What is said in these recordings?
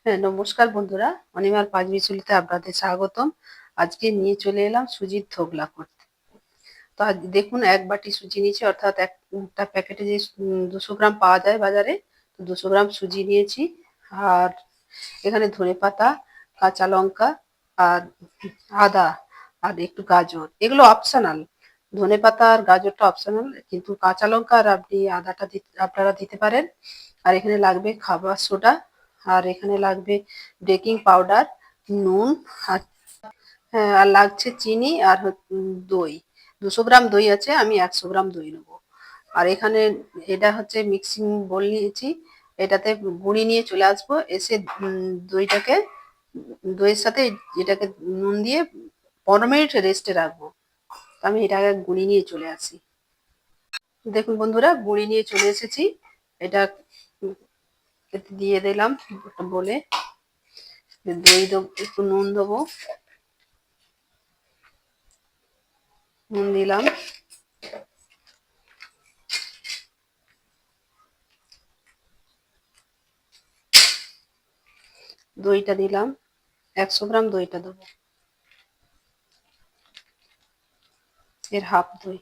হ্যাঁ, নমস্কার বন্ধুরা। অনিমার পাঁচমিশালিতে আপনাদের স্বাগতম। আজকে নিয়ে চলে এলাম সুজির ধোকলা করতে। তো আজ দেখুন ১ বাটি সুজি নিয়েছি, অর্থাৎ একটা প্যাকেটে যে ২০০ গ্রাম পাওয়া যায় বাজারে। তো ২০০ গ্রাম সুজি নিয়েছি। আর এখানে ধনেপাতা, কাঁচা লঙ্কা আর আদা আর একটু গাজর। এগুলো অপশনাল। ধনেপাতা আর গাজরটা অপশনাল, কিন্তু কাঁচা লঙ্কা আর আপনি আদাটা আপনারা দিতে পারেন। আর এখানে লাগবে খাবার সোডা, আর এখানে লাগবে বেকিং পাউডার, নুন, আর হ্যাঁ, আর লাগছে চিনি আর দই। ২০০ গ্রাম দই আছে, আমি ১০০ গ্রাম দই নেবো। আর এখানে এটা হচ্ছে মিক্সিং বোল নিয়েছি, এটাতে গুঁড়ি নিয়ে চলে আসবো। এসে দইটাকে দইয়ের সাথে এটাকে নুন দিয়ে ১৫ মিনিট রেস্টে রাখবো। তো আমি এটাকে গুঁড়ি নিয়ে চলে আসি। দেখুন বন্ধুরা, গুঁড়ি নিয়ে চলে এসেছি। এটা এতে দিয়ে দিলাম একটা বলে। দই দেবো, একটু নুন দেবো, নুন দিলাম, দইটা দিলাম, ১০০ গ্রাম দইটা দেবো, এর হাফ দই।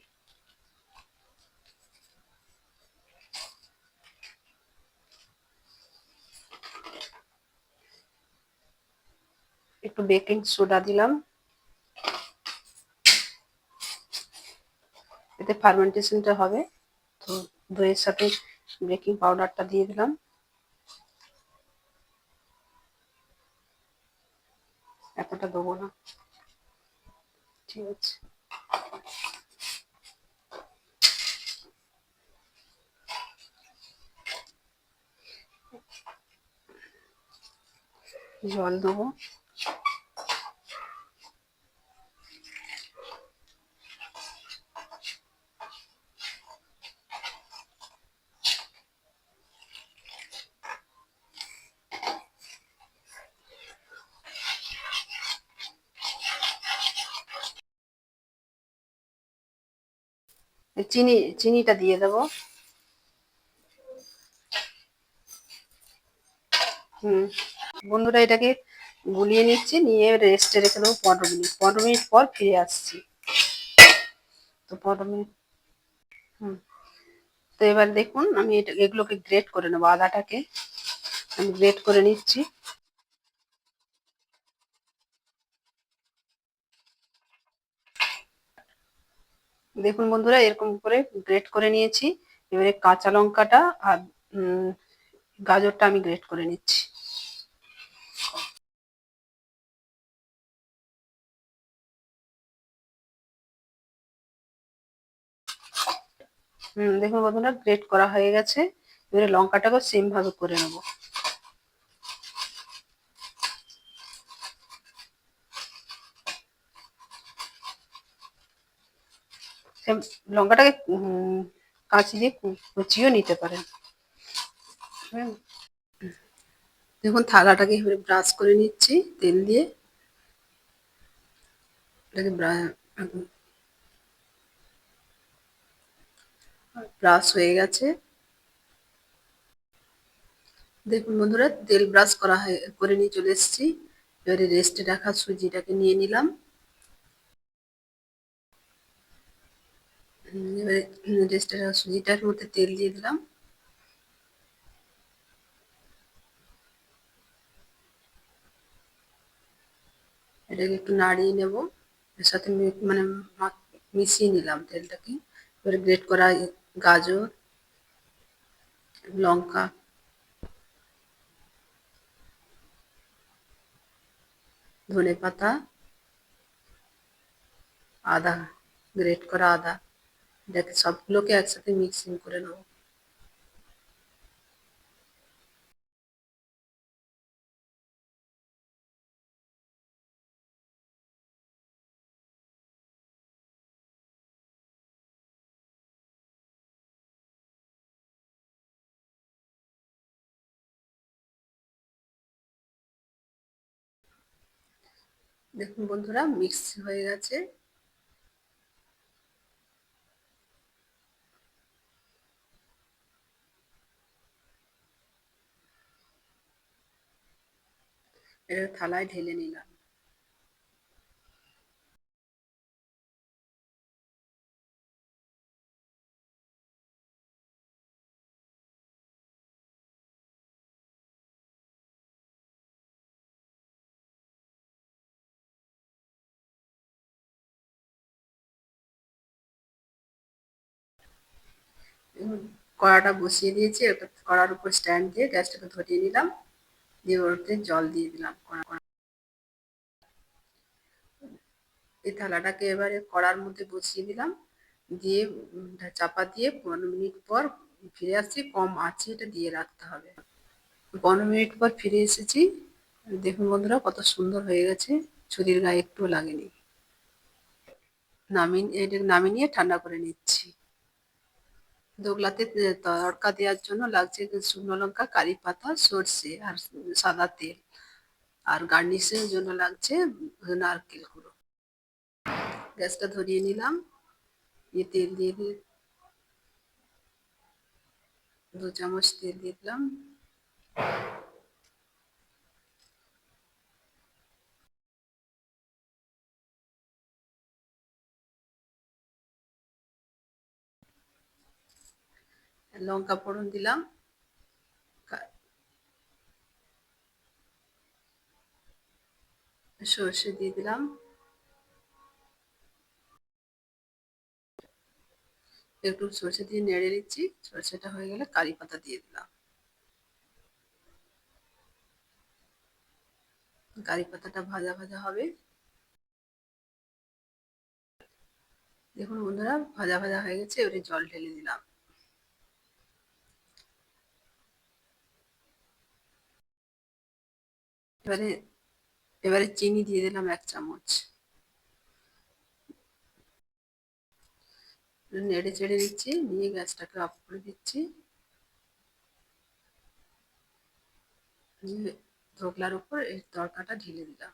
একটু বেকিং সোডা দিলাম, এতে ফার্মেন্টেশনটা হবে। তো দইয়ের সাথে বেকিং পাউডারটা দিয়ে দিলাম। এতটা দেবো না, ঠিক আছে। জল দেবো, চিনিটা দিয়ে দেবো। হুম, বন্ধুরা এটাকে গুলিয়ে নিচ্ছি, নিয়ে রেস্টে রেখে দেবো ১৫ মিনিট। ১৫ মিনিট পর ফিরে আসছি। তো ১৫ মিনিট। হুম, তো এবার দেখুন আমি এগুলোকে গ্রেট করে নেবো। আদাটাকে আমি গ্রেট করে নিচ্ছি। দেখুন বন্ধুরা, এরকম করে গ্রেট করে নিয়েছি। এবারে কাঁচা লঙ্কাটা আর উম, গাজরটা আমি গ্রেট করে নিচ্ছি। দেখুন বন্ধুরা, গ্রেট করা হয়ে গেছে। এবারে লঙ্কাটাকেও সেম ভাবে করে নেবো। সেম লঙ্কাটাকে কাঁচি দিয়ে কুচিয়েও নিতে পারেন। হুম, দেখুন থালাটাকে এবারে ব্রাশ করে নিচ্ছি তেল দিয়ে। এটাকে ব্রাশ হয়ে গেছে। দেখুন বন্ধুরা, তেল ব্রাশ করে নিয়ে চলে এসেছি। এবারে রেস্টে রাখা সুজিটাকে নিয়ে নিলাম। এবারে রেস্টে রাখা সুজিটার মধ্যে তেল দিয়ে দিলাম। এটাকে একটু নাড়িয়ে নেব। এর সাথে মানে মিশিয়ে নিলাম তেলটাকে। এবারে গ্রেট করা গাজর, লঙ্কা, ধনেপাতা, আদা, গ্রেট করা আদা, এটাকে সবগুলোকে একসাথে মিক্সিং করে নেব। দেখুন বন্ধুরা, মিক্স হয়ে গেছে। এটা থালায় ঢেলে নিলাম। কড়াটা বসিয়ে দিয়েছি, একটা কড়ার উপর স্ট্যান্ড দিয়ে গ্যাসটাকে ধরিয়ে নিলাম, দিয়ে ওতে জল দিয়ে দিলাম। এই থালাটাকে এবারে কড়ার মধ্যে বসিয়ে দিলাম, দিয়ে চাপা দিয়ে 15 মিনিট পর ফিরে আসছি। কম আঁচে এটা দিয়ে রাখতে হবে। 15 মিনিট পর ফিরে এসেছি। দেখুন বন্ধুরা কত সুন্দর হয়ে গেছে, ছুরির গায়ে একটুও লাগেনি। এটা নামিয়ে নিয়ে ঠান্ডা করে নিচ্ছি। দোগলাতে তড়কা দেওয়ার জন্য লাগছে শুকনো লঙ্কা, কারি পাতা, সর্ষে আর সাদা তেল। আর গার্নিশের জন্য লাগছে নারকেল কুড়ো। গ্যাসটা ধরিয়ে নিলাম, দিয়ে তেল দিয়ে 2 চামচ তেল দিয়ে দিলাম। লঙ্কা ফোড়ন দিলাম, সর্ষে দিয়ে দিলাম, একটু সর্ষে দিয়ে নেড়ে নিচ্ছি। সর্ষেটা হয়ে গেলে কারি পাতা দিয়ে দিলাম। কারি পাতাটা ভাজা ভাজা হবে। দেখুন বন্ধুরা ভাজা ভাজা হয়ে গেছে, এবারে জল ঢেলে দিলাম। এবারে এবারে চিনি দিয়ে দিলাম 1 চামচ। নেড়ে চেড়ে দিচ্ছি, নিয়ে গ্যাসটাকে অফ করে দিচ্ছি। দিয়ে ধোকলার উপর এই তড়কাটা ঢেলে দিলাম।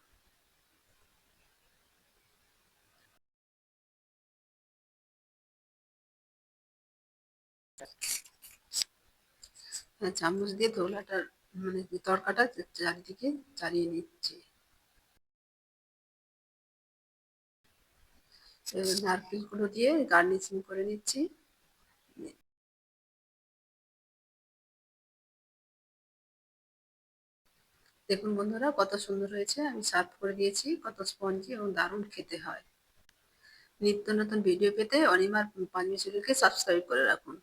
চামচ দিয়ে ধোকলাটার মানে তড়কাটা চারিদিকে চালিয়ে নিচ্ছি। নারকেল কুড়ো দিয়ে গার্নিশিং করে নিচ্ছি। দেখুন বন্ধুরা কত সুন্দর হয়েছে, আমি সার্ভ করে দিয়েছি। কত স্পঞ্জি এবং দারুণ খেতে হয়। নিত্য নতুন ভিডিও পেতে অনিমার পাঁচমিশালিকে সাবস্ক্রাইব করে রাখুন।